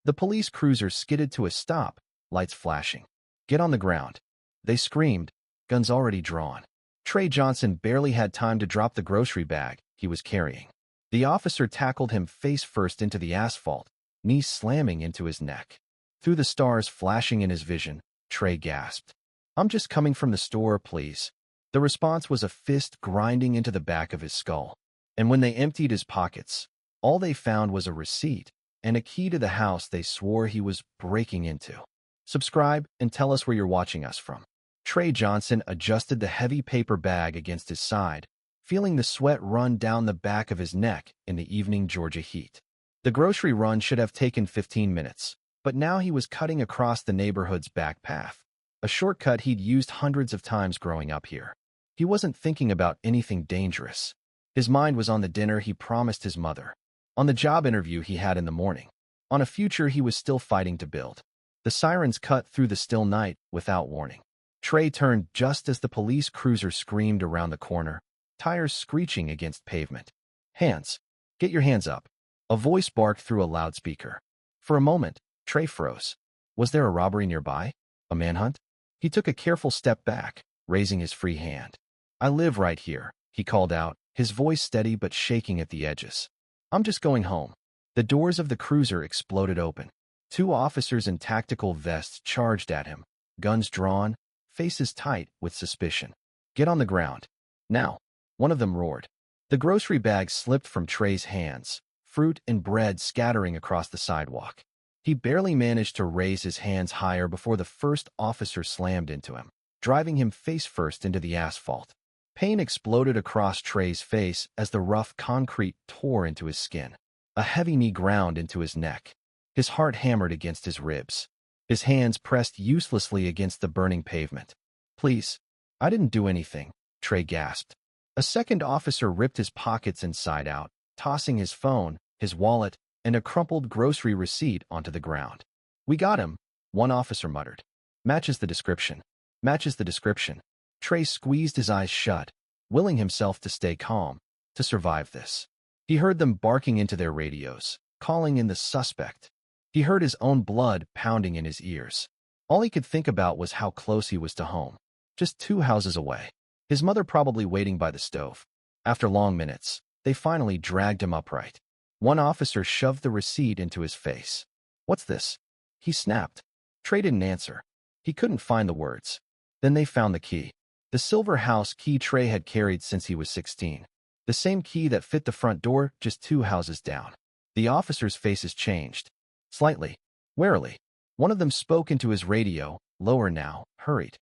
The police cruiser skidded to a stop, lights flashing. "Get on the ground," they screamed, guns already drawn. Trey Johnson barely had time to drop the grocery bag he was carrying. The officer tackled him face first into the asphalt, knees slamming into his neck. Through the stars flashing in his vision, Trey gasped, "I'm just coming from the store, please." The response was a fist grinding into the back of his skull. And when they emptied his pockets, all they found was a receipt and a key to the house they swore he was breaking into. Subscribe and tell us where you're watching us from. Trey Johnson adjusted the heavy paper bag against his side, feeling the sweat run down the back of his neck in the evening Georgia heat. The grocery run should have taken 15 minutes, but now he was cutting across the neighborhood's back path, a shortcut he'd used hundreds of times growing up here. He wasn't thinking about anything dangerous. His mind was on the dinner he promised his mother, on the job interview he had in the morning, on a future he was still fighting to build. The sirens cut through the still night without warning. Trey turned just as the police cruiser screamed around the corner, tires screeching against pavement. "Hands! Get your hands up!" A voice barked through a loudspeaker. For a moment, Trey froze. Was there a robbery nearby? A manhunt? He took a careful step back, raising his free hand. "I live right here," he called out, his voice steady but shaking at the edges. "I'm just going home." The doors of the cruiser exploded open. Two officers in tactical vests charged at him, guns drawn, faces tight with suspicion. "Get on the ground. Now," one of them roared. The grocery bag slipped from Trey's hands, fruit and bread scattering across the sidewalk. He barely managed to raise his hands higher before the first officer slammed into him, driving him face first into the asphalt. Pain exploded across Trey's face as the rough concrete tore into his skin. A heavy knee ground into his neck. His heart hammered against his ribs. His hands pressed uselessly against the burning pavement. "Please, I didn't do anything," Trey gasped. A second officer ripped his pockets inside out, tossing his phone, his wallet, and a crumpled grocery receipt onto the ground. "We got him," one officer muttered. "Matches the description. Matches the description." Trey squeezed his eyes shut, willing himself to stay calm, to survive this. He heard them barking into their radios, calling in the suspect. He heard his own blood pounding in his ears. All he could think about was how close he was to home. Just 2 houses away. His mother probably waiting by the stove. After long minutes, they finally dragged him upright. One officer shoved the receipt into his face. "What's this?" he snapped. Trey didn't answer. He couldn't find the words. Then they found the key. The silver house key Trey had carried since he was 16. The same key that fit the front door just 2 houses down. The officers' faces changed. Slightly. Warily. One of them spoke into his radio, lower now, hurried.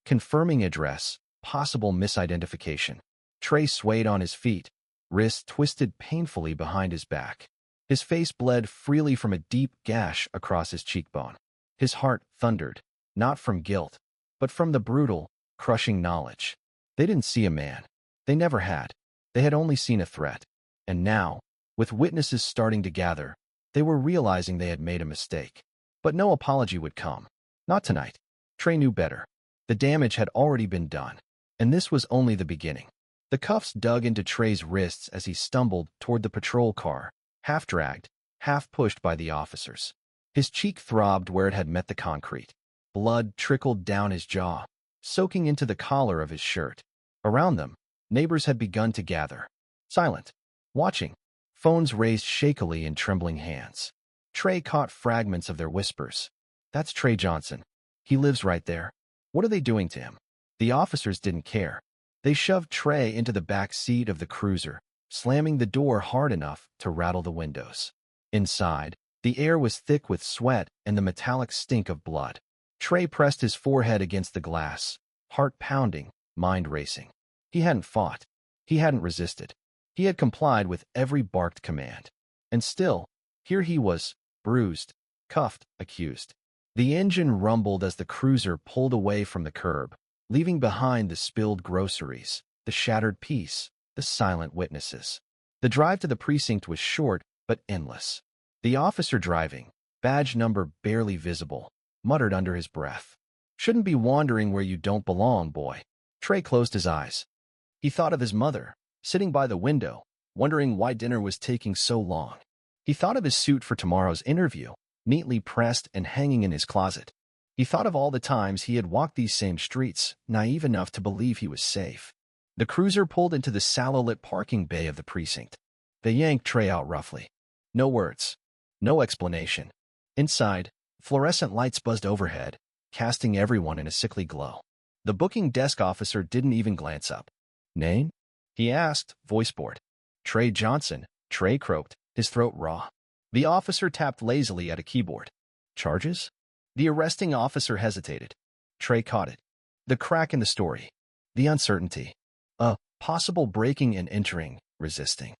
Confirming address, possible misidentification. Trey swayed on his feet, wrists twisted painfully behind his back. His face bled freely from a deep gash across his cheekbone. His heart thundered, not from guilt, but from the brutal, crushing knowledge. They didn't see a man. They never had. They had only seen a threat. And now, with witnesses starting to gather, they were realizing they had made a mistake. But no apology would come. Not tonight. Trey knew better. The damage had already been done. And this was only the beginning. The cuffs dug into Trey's wrists as he stumbled toward the patrol car, half dragged, half pushed by the officers. His cheek throbbed where it had met the concrete. Blood trickled down his jaw, soaking into the collar of his shirt. Around them, neighbors had begun to gather. Silent. Watching. Phones raised shakily in trembling hands. Trey caught fragments of their whispers. "That's Trey Johnson. He lives right there. What are they doing to him?" The officers didn't care. They shoved Trey into the back seat of the cruiser, slamming the door hard enough to rattle the windows. Inside, the air was thick with sweat and the metallic stink of blood. Trey pressed his forehead against the glass, heart pounding, mind racing. He hadn't fought. He hadn't resisted. He had complied with every barked command. And still, here he was, bruised, cuffed, accused. The engine rumbled as the cruiser pulled away from the curb, leaving behind the spilled groceries, the shattered piece, the silent witnesses. The drive to the precinct was short but endless. The officer driving, badge number barely visible, muttered under his breath, "Shouldn't be wandering where you don't belong, boy." Trey closed his eyes. He thought of his mother, sitting by the window, wondering why dinner was taking so long. He thought of his suit for tomorrow's interview, neatly pressed and hanging in his closet. He thought of all the times he had walked these same streets, naive enough to believe he was safe. The cruiser pulled into the sallow-lit parking bay of the precinct. They yanked Trey out roughly. No words. No explanation. Inside, fluorescent lights buzzed overhead, casting everyone in a sickly glow. The booking desk officer didn't even glance up. "Name?" he asked, voice bored. "Trey Johnson," Trey croaked, his throat raw. The officer tapped lazily at a keyboard. "Charges?" The arresting officer hesitated. Trey caught it. The crack in the story. The uncertainty. Possible breaking and entering, resisting.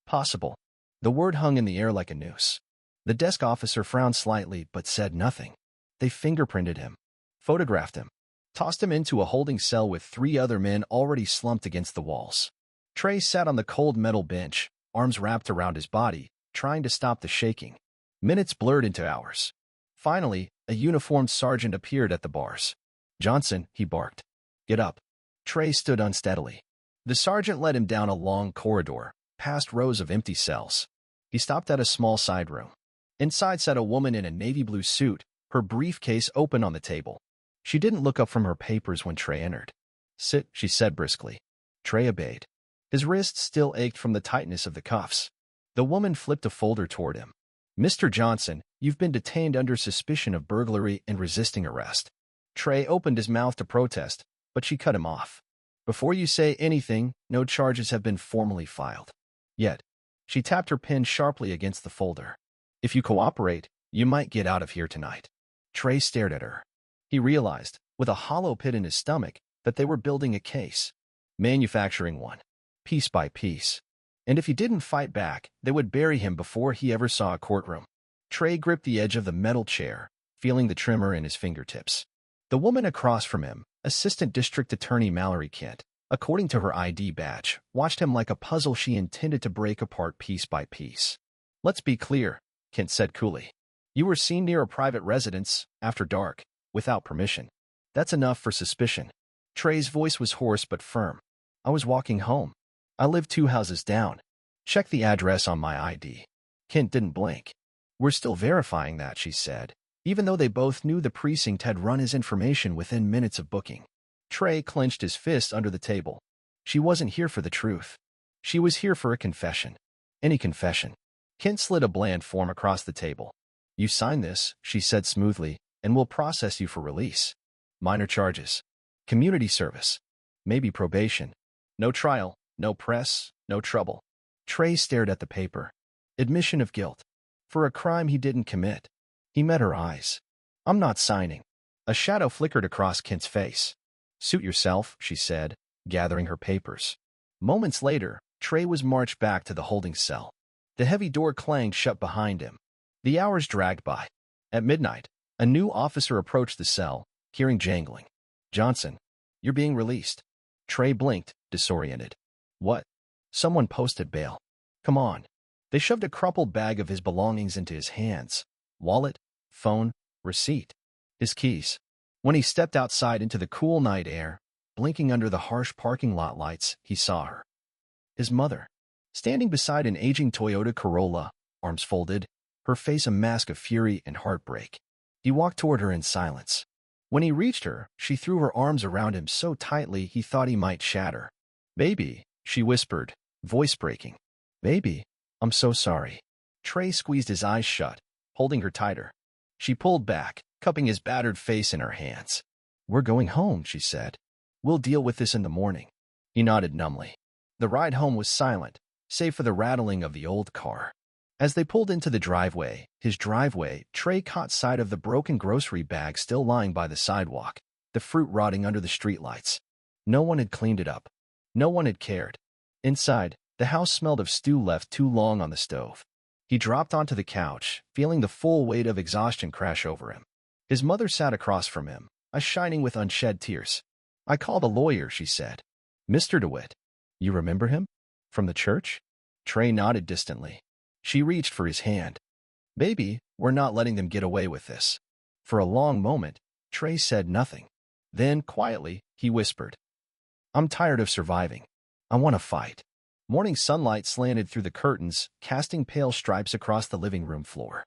Possible. The word hung in the air like a noose. The desk officer frowned slightly but said nothing. They fingerprinted him, photographed him, tossed him into a holding cell with 3 other men already slumped against the walls. Trey sat on the cold metal bench, arms wrapped around his body, trying to stop the shaking. Minutes blurred into hours. Finally, a uniformed sergeant appeared at the bars. "Johnson," he barked. "Get up." Trey stood unsteadily. The sergeant led him down a long corridor, past rows of empty cells. He stopped at a small side room. Inside sat a woman in a navy blue suit, her briefcase open on the table. She didn't look up from her papers when Trey entered. "Sit," she said briskly. Trey obeyed. His wrists still ached from the tightness of the cuffs. The woman flipped a folder toward him. "Mr. Johnson, you've been detained under suspicion of burglary and resisting arrest." Trey opened his mouth to protest, but she cut him off. "Before you say anything, no charges have been formally filed. Yet." She tapped her pen sharply against the folder. "If you cooperate, you might get out of here tonight." Trey stared at her. He realized, with a hollow pit in his stomach, that they were building a case. Manufacturing one. Piece by piece. And if he didn't fight back, they would bury him before he ever saw a courtroom. Trey gripped the edge of the metal chair, feeling the tremor in his fingertips. The woman across from him, Assistant District Attorney Mallory Kent, according to her ID badge, watched him like a puzzle she intended to break apart piece by piece. "Let's be clear," Kent said coolly. "You were seen near a private residence, after dark, without permission. That's enough for suspicion." Trey's voice was hoarse but firm. "I was walking home. I live 2 houses down. Check the address on my ID." Kent didn't blink. "We're still verifying that," she said, even though they both knew the precinct had run his information within minutes of booking. Trey clenched his fist under the table. She wasn't here for the truth. She was here for a confession. Any confession. Kent slid a bland form across the table. "You sign this," she said smoothly, "and we'll process you for release. Minor charges. Community service. Maybe probation. No trial, no press, no trouble." Trey stared at the paper. Admission of guilt. For a crime he didn't commit. He met her eyes. "I'm not signing." A shadow flickered across Kent's face. "Suit yourself," she said, gathering her papers. Moments later, Trey was marched back to the holding cell. The heavy door clanged shut behind him. The hours dragged by. At midnight, a new officer approached the cell, hearing jangling. "Johnson, you're being released." Trey blinked, disoriented. "What?" "Someone posted bail." "Come on." They shoved a crumpled bag of his belongings into his hands. Wallet, phone, receipt, his keys. When he stepped outside into the cool night air, blinking under the harsh parking lot lights, he saw her. His mother, standing beside an aging Toyota Corolla, arms folded, her face a mask of fury and heartbreak. He walked toward her in silence. When he reached her, she threw her arms around him so tightly he thought he might shatter. "Baby," she whispered, voice breaking. "Baby, I'm so sorry." Trey squeezed his eyes shut, holding her tighter. She pulled back, cupping his battered face in her hands. "We're going home," she said. "We'll deal with this in the morning." He nodded numbly. The ride home was silent, save for the rattling of the old car. As they pulled into the driveway, Trey caught sight of the broken grocery bag still lying by the sidewalk, the fruit rotting under the streetlights. No one had cleaned it up. No one had cared. Inside, the house smelled of stew left too long on the stove. He dropped onto the couch, feeling the full weight of exhaustion crash over him. His mother sat across from him, eyes shining with unshed tears. "I called a lawyer," she said. "Mr. DeWitt. You remember him? From the church?" Trey nodded distantly. She reached for his hand. "Baby, we're not letting them get away with this." For a long moment, Trey said nothing. Then, quietly, he whispered, "I'm tired of surviving. I want to fight." Morning sunlight slanted through the curtains, casting pale stripes across the living room floor.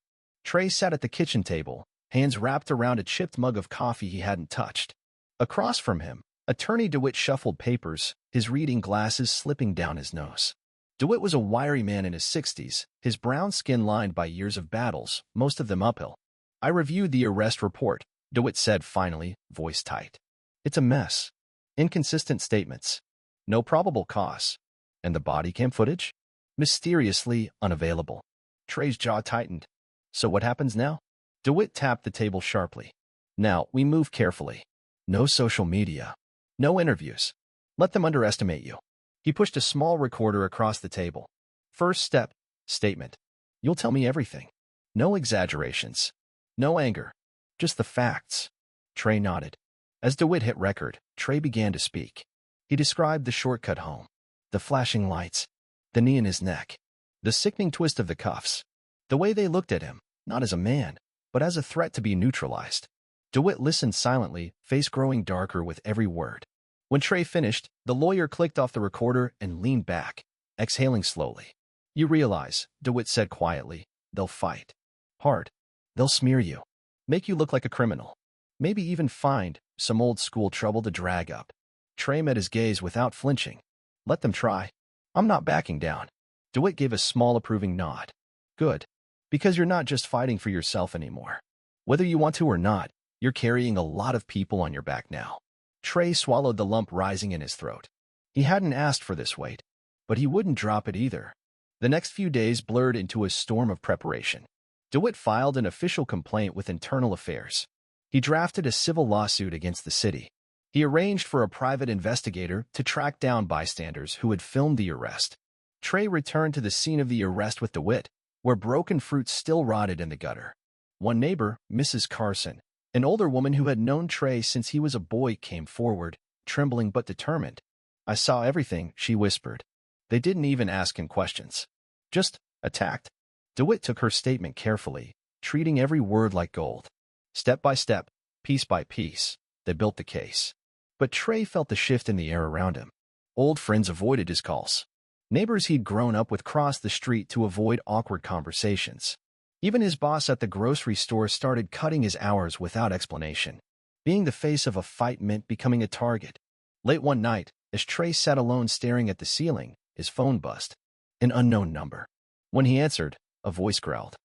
Trey sat at the kitchen table, hands wrapped around a chipped mug of coffee he hadn't touched. Across from him, Attorney DeWitt shuffled papers, his reading glasses slipping down his nose. DeWitt was a wiry man in his 60s, his brown skin lined by years of battles, most of them uphill. "I reviewed the arrest report," DeWitt said finally, voice tight. "It's a mess. Inconsistent statements. No probable cause. And the body cam footage? Mysteriously unavailable." Trey's jaw tightened. "So what happens now?" DeWitt tapped the table sharply. "Now, we move carefully. No social media. No interviews. Let them underestimate you." He pushed a small recorder across the table. "First step, statement. You'll tell me everything. No exaggerations. No anger. Just the facts." Trey nodded. As DeWitt hit record, Trey began to speak. He described the shortcut home, the flashing lights, the knee in his neck, the sickening twist of the cuffs, the way they looked at him, not as a man, but as a threat to be neutralized. DeWitt listened silently, face growing darker with every word. When Trey finished, the lawyer clicked off the recorder and leaned back, exhaling slowly. "You realize," DeWitt said quietly, "they'll fight. Hard. They'll smear you. Make you look like a criminal. Maybe even find some old school trouble to drag up." Trey met his gaze without flinching. "Let them try. I'm not backing down." DeWitt gave a small approving nod. "Good. Because you're not just fighting for yourself anymore. Whether you want to or not, you're carrying a lot of people on your back now." Trey swallowed the lump rising in his throat. He hadn't asked for this weight, but he wouldn't drop it either. The next few days blurred into a storm of preparation. DeWitt filed an official complaint with Internal Affairs. He drafted a civil lawsuit against the city. He arranged for a private investigator to track down bystanders who had filmed the arrest. Trey returned to the scene of the arrest with DeWitt, where broken fruit still rotted in the gutter. One neighbor, Mrs. Carson, an older woman who had known Trey since he was a boy, came forward, trembling but determined. "I saw everything," she whispered. "They didn't even ask him questions. Just attacked." DeWitt took her statement carefully, treating every word like gold. Step by step, piece by piece, they built the case. But Trey felt the shift in the air around him. Old friends avoided his calls. Neighbors he'd grown up with crossed the street to avoid awkward conversations. Even his boss at the grocery store started cutting his hours without explanation. Being the face of a fight meant becoming a target. Late one night, as Trey sat alone staring at the ceiling, his phone buzzed. An unknown number. When he answered, a voice growled,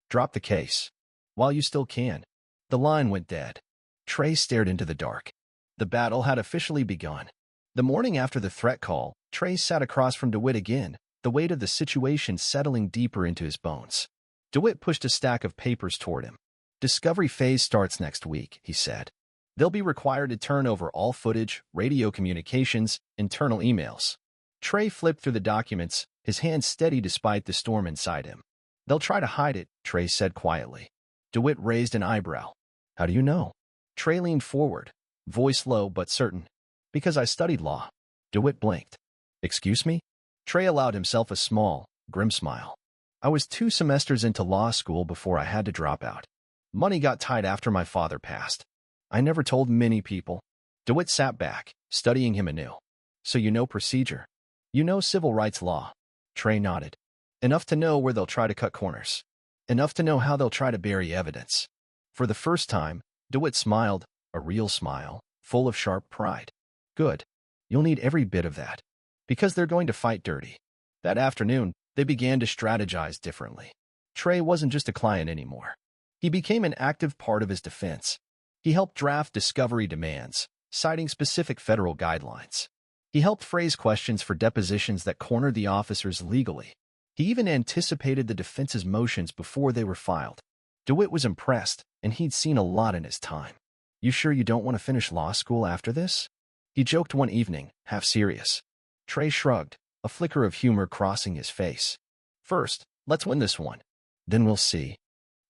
"Drop the case. While you still can." The line went dead. Trey stared into the dark. The battle had officially begun. The morning after the threat call, Trey sat across from DeWitt again, the weight of the situation settling deeper into his bones. DeWitt pushed a stack of papers toward him. "Discovery phase starts next week," he said. "They'll be required to turn over all footage, radio communications, internal emails." Trey flipped through the documents, his hands steady despite the storm inside him. "They'll try to hide it," Trey said quietly. DeWitt raised an eyebrow. "How do you know?" Trey leaned forward, voice low but certain. "Because I studied law." DeWitt blinked. "Excuse me?" Trey allowed himself a small, grim smile. "I was 2 semesters into law school before I had to drop out. Money got tight after my father passed. I never told many people." DeWitt sat back, studying him anew. "So you know procedure. You know civil rights law." Trey nodded. "Enough to know where they'll try to cut corners. Enough to know how they'll try to bury evidence." For the first time, DeWitt smiled, a real smile, full of sharp pride. "Good. You'll need every bit of that. Because they're going to fight dirty." That afternoon, they began to strategize differently. Trey wasn't just a client anymore. He became an active part of his defense. He helped draft discovery demands, citing specific federal guidelines. He helped phrase questions for depositions that cornered the officers legally. He even anticipated the defense's motions before they were filed. DeWitt was impressed, and he'd seen a lot in his time. "You sure you don't want to finish law school after this?" He joked one evening, half serious. Trey shrugged, a flicker of humor crossing his face. "First, let's win this one. Then we'll see."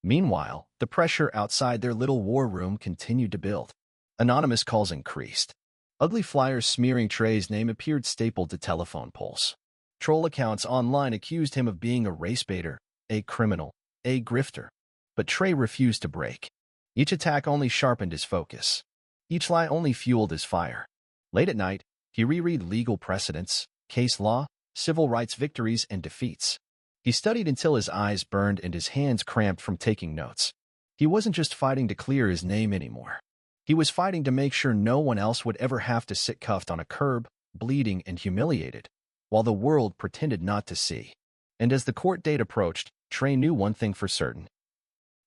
Meanwhile, the pressure outside their little war room continued to build. Anonymous calls increased. Ugly flyers smearing Trey's name appeared stapled to telephone poles. Troll accounts online accused him of being a race baiter, a criminal, a grifter. But Trey refused to break. Each attack only sharpened his focus. Each lie only fueled his fire. Late at night, he reread legal precedents, case law, civil rights victories and defeats. He He studied until his eyes burned and his hands cramped from taking notes. He wasn't just fighting to clear his name anymore. He was fighting to make sure no one else would ever have to sit cuffed on a curb, bleeding and humiliated, while the world pretended not to see. And as the court date approached, Trey knew one thing for certain.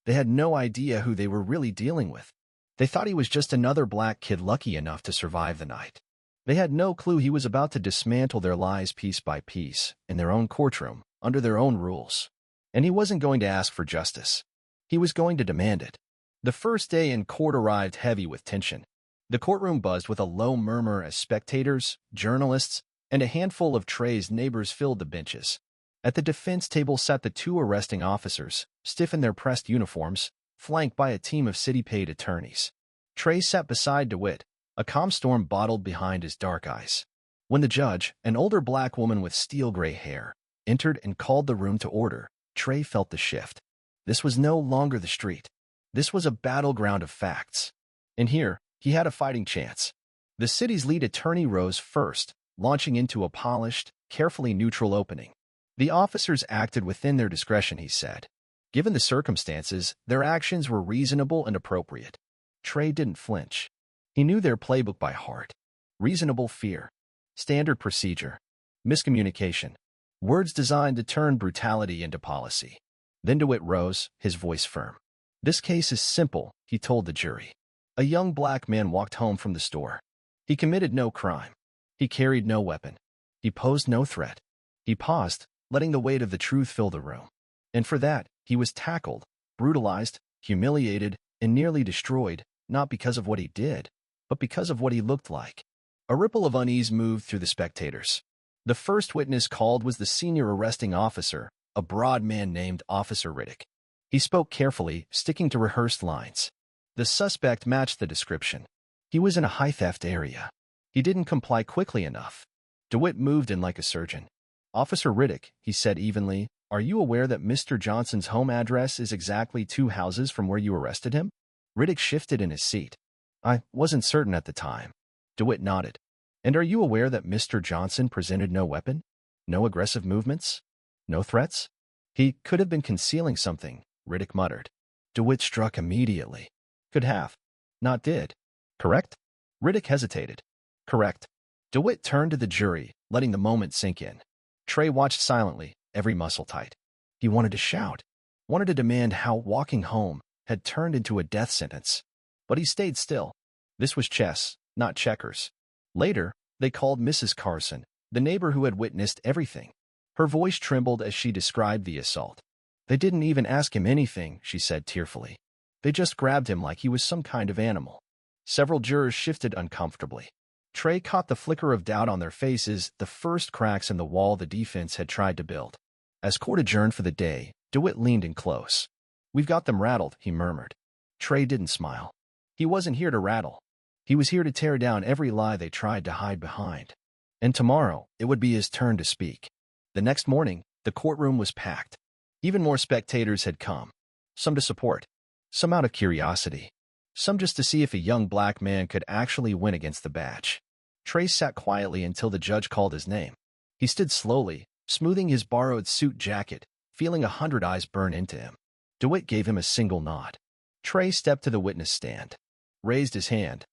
They had no idea who they were really dealing with. They thought he was just another black kid lucky enough to survive the night. They had no clue he was about to dismantle their lies piece by piece, in their own courtroom, under their own rules. And he wasn't going to ask for justice. He was going to demand it. The first day in court arrived heavy with tension. The courtroom buzzed with a low murmur as spectators, journalists, and a handful of Trey's neighbors filled the benches. At the defense table sat the two arresting officers, stiff in their pressed uniforms, flanked by a team of city-paid attorneys. Trey sat beside DeWitt, a calm storm bottled behind his dark eyes. When the judge, an older black woman with steel-gray hair, entered and called the room to order, Trey felt the shift. This was no longer the street. This was a battleground of facts. And here, he had a fighting chance. The city's lead attorney rose first, launching into a polished, carefully neutral opening. The officers acted within their discretion, he said. Given the circumstances, their actions were reasonable and appropriate. Trey didn't flinch. He knew their playbook by heart. Reasonable fear. Standard procedure. Miscommunication. Words designed to turn brutality into policy. Then DeWitt rose, his voice firm. This case is simple, he told the jury. A young black man walked home from the store. He committed no crime. He carried no weapon. He posed no threat. He paused, letting the weight of the truth fill the room. And for that, he was tackled, brutalized, humiliated, and nearly destroyed, not because of what he did, but because of what he looked like. A ripple of unease moved through the spectators. The first witness called was the senior arresting officer, a broad man named Officer Riddick. He spoke carefully, sticking to rehearsed lines. The suspect matched the description. He was in a high-theft area. He didn't comply quickly enough. DeWitt moved in like a surgeon. Officer Riddick, he said evenly, are you aware that Mr. Johnson's home address is exactly 2 houses from where you arrested him? Riddick shifted in his seat. I wasn't certain at the time. DeWitt nodded. And are you aware that Mr. Johnson presented no weapon? No aggressive movements? No threats? He could have been concealing something, Riddick muttered. DeWitt struck immediately. Could have. Not did. Correct? Riddick hesitated. Correct. DeWitt turned to the jury, letting the moment sink in. Trey watched silently, every muscle tight. He wanted to shout, wanted to demand how walking home had turned into a death sentence. But he stayed still. This was chess, not checkers. Later, they called Mrs. Carson, the neighbor who had witnessed everything. Her voice trembled as she described the assault. They didn't even ask him anything, she said tearfully. They just grabbed him like he was some kind of animal. Several jurors shifted uncomfortably. Trey caught the flicker of doubt on their faces, the first cracks in the wall the defense had tried to build. As court adjourned for the day, DeWitt leaned in close. We've got them rattled, he murmured. Trey didn't smile. He wasn't here to rattle. He was here to tear down every lie they tried to hide behind. And tomorrow, it would be his turn to speak. The next morning, the courtroom was packed. Even more spectators had come. Some to support. Some out of curiosity. Some just to see if a young black man could actually win against the batch. Trey sat quietly until the judge called his name. He stood slowly, smoothing his borrowed suit jacket, feeling 100 eyes burn into him. DeWitt gave him a single nod. Trey stepped to the witness stand, raised his hand,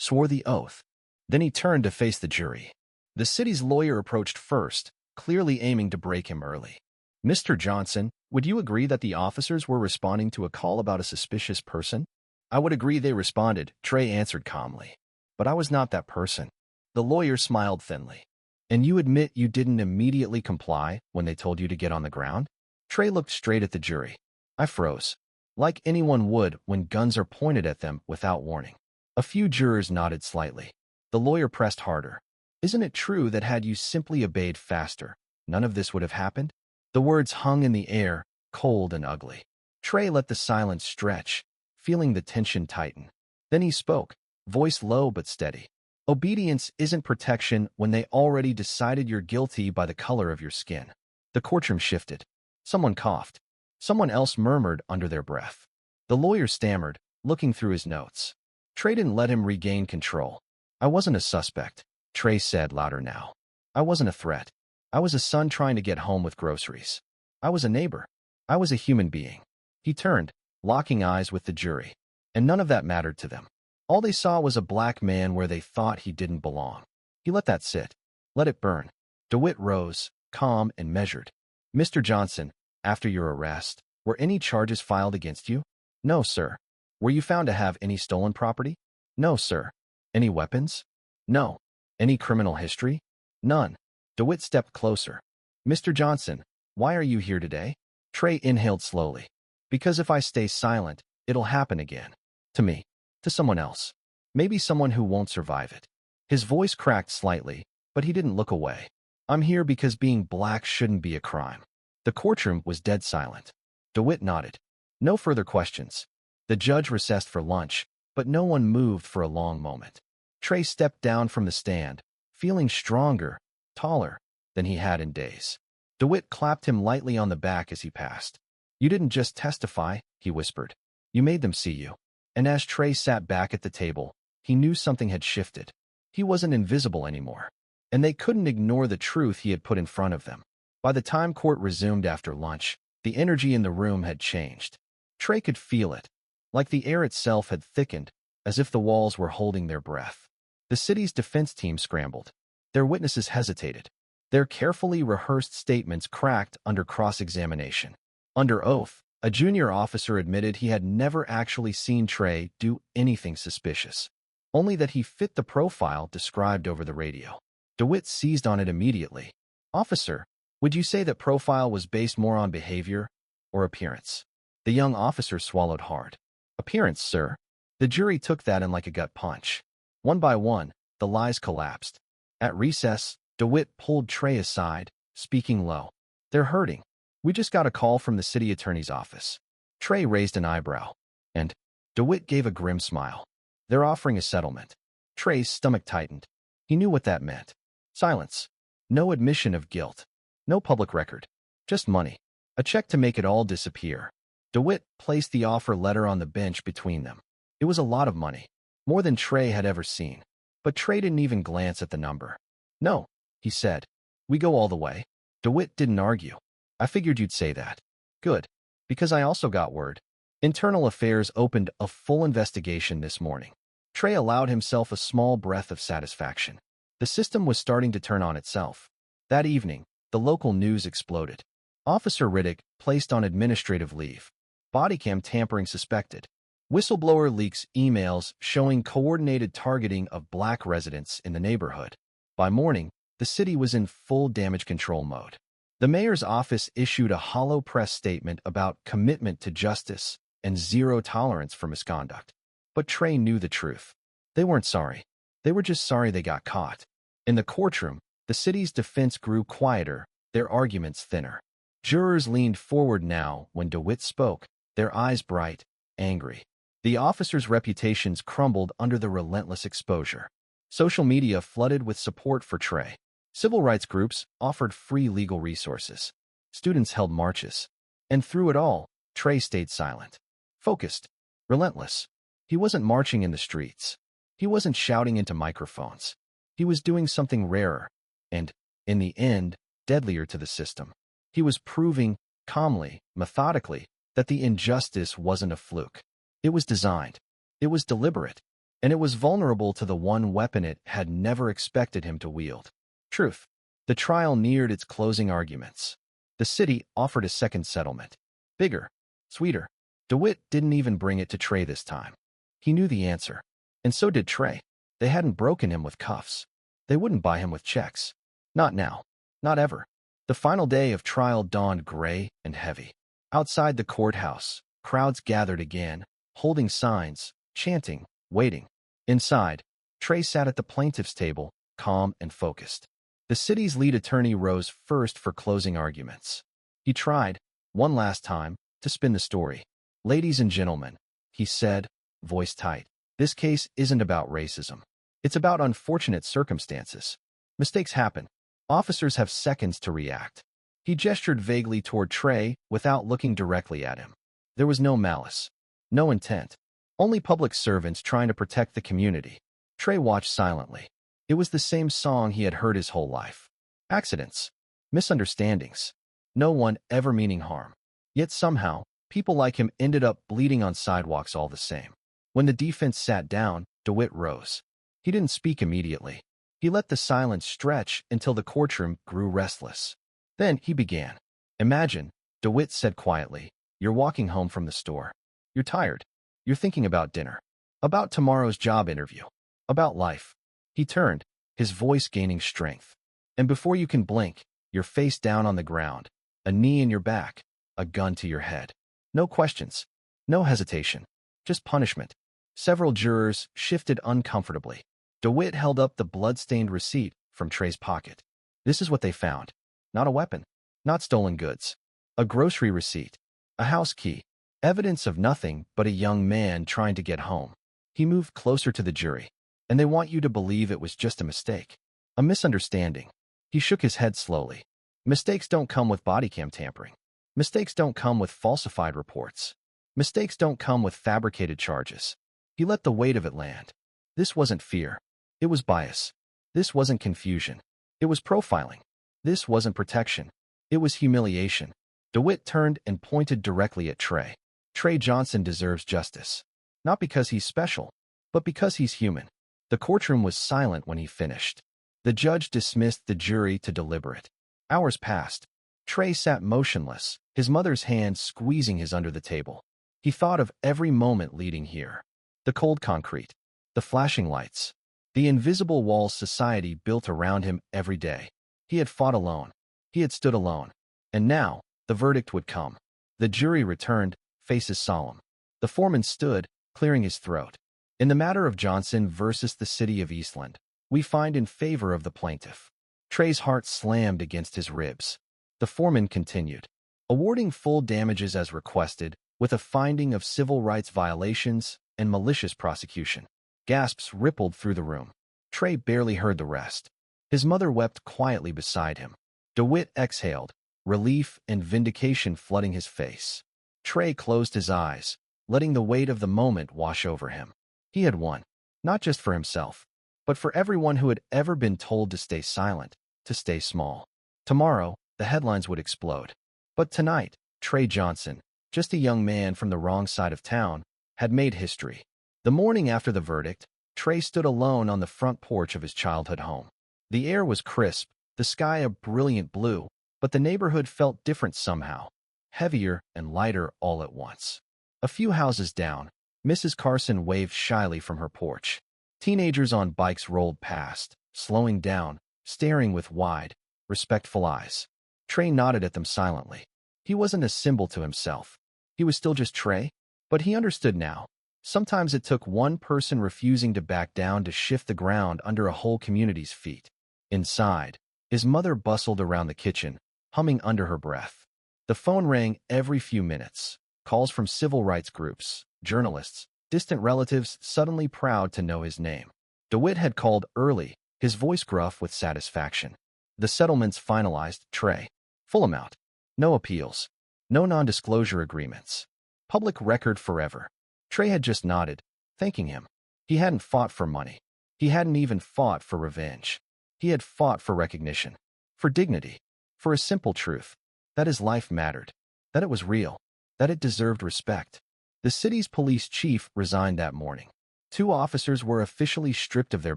swore the oath. Then he turned to face the jury. The city's lawyer approached first, clearly aiming to break him early. Mr. Johnson, would you agree that the officers were responding to a call about a suspicious person? I would agree they responded, Trey answered calmly. But I was not that person. The lawyer smiled thinly. And you admit you didn't immediately comply when they told you to get on the ground? Trey looked straight at the jury. I froze. Like anyone would when guns are pointed at them without warning. A few jurors nodded slightly. The lawyer pressed harder. Isn't it true that had you simply obeyed faster, none of this would have happened? The words hung in the air, cold and ugly. Trey let the silence stretch, feeling the tension tighten. Then he spoke, voice low but steady. Obedience isn't protection when they already decided you're guilty by the color of your skin. The courtroom shifted. Someone coughed. Someone else murmured under their breath. The lawyer stammered, looking through his notes. Trey didn't let him regain control. I wasn't a suspect, Trey said louder now. I wasn't a threat. I was a son trying to get home with groceries. I was a neighbor. I was a human being. He turned, locking eyes with the jury. And none of that mattered to them. All they saw was a black man where they thought he didn't belong. He let that sit. Let it burn. DeWitt rose, calm and measured. Mr. Johnson, after your arrest, were any charges filed against you? No, sir. Were you found to have any stolen property? No, sir. Any weapons? No. Any criminal history? None. DeWitt stepped closer. Mr. Johnson, why are you here today? Trey inhaled slowly. Because if I stay silent, it'll happen again. To me. To someone else. Maybe someone who won't survive it. His voice cracked slightly, but he didn't look away. I'm here because being black shouldn't be a crime. The courtroom was dead silent. DeWitt nodded. No further questions. The judge recessed for lunch, but no one moved for a long moment. Trey stepped down from the stand, feeling stronger, taller than he had in days. DeWitt clapped him lightly on the back as he passed. You didn't just testify, he whispered. You made them see you. And as Trey sat back at the table, he knew something had shifted. He wasn't invisible anymore, and they couldn't ignore the truth he had put in front of them. By the time court resumed after lunch, the energy in the room had changed. Trey could feel it, like the air itself had thickened, as if the walls were holding their breath. The city's defense team scrambled. Their witnesses hesitated. Their carefully rehearsed statements cracked under cross-examination. Under oath, a junior officer admitted he had never actually seen Trey do anything suspicious, only that he fit the profile described over the radio. DeWitt seized on it immediately. Officer, would you say that profile was based more on behavior or appearance? The young officer swallowed hard. Appearance, sir. The jury took that in like a gut punch. One by one, the lies collapsed. At recess, DeWitt pulled Trey aside, speaking low. They're hurting. We just got a call from the city attorney's office. Trey raised an eyebrow, and DeWitt gave a grim smile. They're offering a settlement. Trey's stomach tightened. He knew what that meant. Silence. No admission of guilt. No public record. Just money. A check to make it all disappear. DeWitt placed the offer letter on the bench between them. It was a lot of money. More than Trey had ever seen. But Trey didn't even glance at the number. No, he said. We go all the way. DeWitt didn't argue. I figured you'd say that. Good. Because I also got word. Internal Affairs opened a full investigation this morning. Trey allowed himself a small breath of satisfaction. The system was starting to turn on itself. That evening, the local news exploded. Officer Riddick placed on administrative leave. Bodycam tampering suspected. Whistleblower leaks emails showing coordinated targeting of black residents in the neighborhood. By morning, the city was in full damage control mode. The mayor's office issued a hollow press statement about commitment to justice and zero tolerance for misconduct. But Trey knew the truth. They weren't sorry. They were just sorry they got caught. In the courtroom, the city's defense grew quieter, their arguments thinner. Jurors leaned forward now when DeWitt spoke, their eyes bright, angry. The officers' reputations crumbled under the relentless exposure. Social media flooded with support for Trey. Civil rights groups offered free legal resources. Students held marches. And through it all, Trey stayed silent. Focused. Relentless. He wasn't marching in the streets. He wasn't shouting into microphones. He was doing something rarer, and, in the end, deadlier to the system. He was proving, calmly, methodically, that the injustice wasn't a fluke. It was designed. It was deliberate. And it was vulnerable to the one weapon it had never expected him to wield. Truth. The trial neared its closing arguments. The city offered a second settlement. Bigger. Sweeter. DeWitt didn't even bring it to Trey this time. He knew the answer. And so did Trey. They hadn't broken him with cuffs. They wouldn't buy him with checks. Not now. Not ever. The final day of trial dawned gray and heavy. Outside the courthouse, crowds gathered again, holding signs, chanting, waiting. Inside, Trey sat at the plaintiff's table, calm and focused. The city's lead attorney rose first for closing arguments. He tried, one last time, to spin the story. Ladies and gentlemen, he said, voice tight, this case isn't about racism. It's about unfortunate circumstances. Mistakes happen. Officers have seconds to react. He gestured vaguely toward Trey without looking directly at him. There was no malice. No intent. Only public servants trying to protect the community. Trey watched silently. It was the same song he had heard his whole life. Accidents. Misunderstandings. no one ever meaning harm. Yet somehow, people like him ended up bleeding on sidewalks all the same. When the defense sat down, DeWitt rose. He didn't speak immediately. He let the silence stretch until the courtroom grew restless. Then he began. Imagine, DeWitt said quietly, you're walking home from the store. You're tired. You're thinking about dinner. About tomorrow's job interview. About life. He turned, his voice gaining strength. And before you can blink, you're face down on the ground, a knee in your back, a gun to your head. No questions. No hesitation. Just punishment. Several jurors shifted uncomfortably. DeWitt held up the blood-stained receipt from Trey's pocket. This is what they found. Not a weapon. Not stolen goods. A grocery receipt. A house key. Evidence of nothing but a young man trying to get home. He moved closer to the jury. And they want you to believe it was just a mistake. A misunderstanding. He shook his head slowly. Mistakes don't come with body cam tampering. Mistakes don't come with falsified reports. Mistakes don't come with fabricated charges. He let the weight of it land. This wasn't fear. It was bias. This wasn't confusion. It was profiling. This wasn't protection. It was humiliation. DeWitt turned and pointed directly at Trey. Trey Johnson deserves justice. Not because he's special, but because he's human. The courtroom was silent when he finished. The judge dismissed the jury to deliberate. Hours passed. Trey sat motionless, his mother's hand squeezing his under the table. He thought of every moment leading here. The cold concrete. The flashing lights. The invisible walls society built around him every day. He had fought alone. He had stood alone. And now, the verdict would come. The jury returned, faces solemn. The foreman stood, clearing his throat. In the matter of Johnson versus the city of Eastland, we find in favor of the plaintiff. Trey's heart slammed against his ribs. The foreman continued, awarding full damages as requested, with a finding of civil rights violations and malicious prosecution. Gasps rippled through the room. Trey barely heard the rest. His mother wept quietly beside him. DeWitt exhaled, relief and vindication flooding his face. Trey closed his eyes, letting the weight of the moment wash over him. He had won, not just for himself, but for everyone who had ever been told to stay silent, to stay small. Tomorrow, the headlines would explode. But tonight, Trey Johnson, just a young man from the wrong side of town, had made history. The morning after the verdict, Trey stood alone on the front porch of his childhood home. The air was crisp, the sky a brilliant blue, but the neighborhood felt different somehow, heavier and lighter all at once. A few houses down, Mrs. Carson waved shyly from her porch. Teenagers on bikes rolled past, slowing down, staring with wide, respectful eyes. Trey nodded at them silently. He wasn't a symbol to himself. He was still just Trey, but he understood now. Sometimes it took one person refusing to back down to shift the ground under a whole community's feet. Inside, his mother bustled around the kitchen, humming under her breath. The phone rang every few minutes. Calls from civil rights groups, journalists, distant relatives suddenly proud to know his name. DeWitt had called early, his voice gruff with satisfaction. The settlements finalized, Trey. Full amount. No appeals. No non-disclosure agreements. Public record forever. Trey had just nodded, thanking him. He hadn't fought for money. He hadn't even fought for revenge. He had fought for recognition. For dignity. For a simple truth. That his life mattered. That it was real. That it deserved respect. The city's police chief resigned that morning. 2 officers were officially stripped of their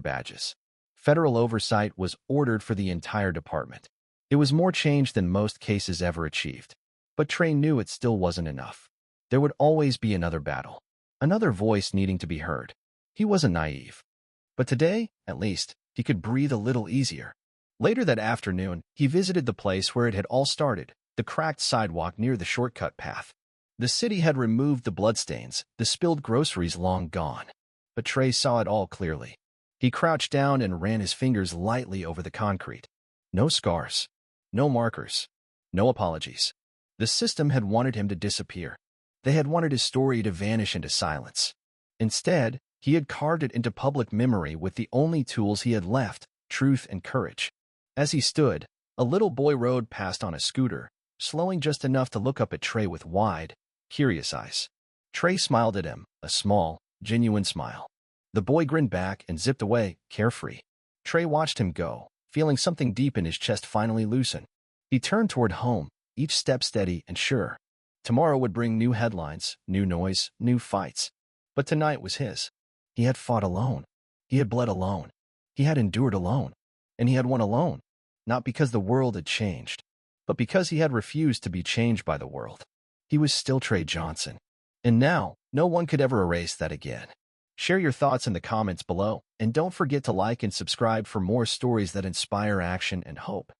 badges. Federal oversight was ordered for the entire department. It was more change than most cases ever achieved. But Trey knew it still wasn't enough. There would always be another battle. Another voice needing to be heard. He wasn't naive. But today, at least, he could breathe a little easier. Later that afternoon, he visited the place where it had all started, the cracked sidewalk near the shortcut path. The city had removed the bloodstains, the spilled groceries long gone. But Trey saw it all clearly. He crouched down and ran his fingers lightly over the concrete. No scars. No markers. No apologies. The system had wanted him to disappear. They had wanted his story to vanish into silence. Instead, he had carved it into public memory with the only tools he had left, truth and courage. As he stood, a little boy rode past on a scooter, slowing just enough to look up at Trey with wide, curious eyes. Trey smiled at him, a small, genuine smile. The boy grinned back and zipped away, carefree. Trey watched him go, feeling something deep in his chest finally loosen. He turned toward home, each step steady and sure. Tomorrow would bring new headlines, new noise, new fights. But tonight was his. He had fought alone. He had bled alone. He had endured alone. And he had won alone. Not because the world had changed, but because he had refused to be changed by the world. He was still Trey Johnson. And now, no one could ever erase that again. Share your thoughts in the comments below, and don't forget to like and subscribe for more stories that inspire action and hope.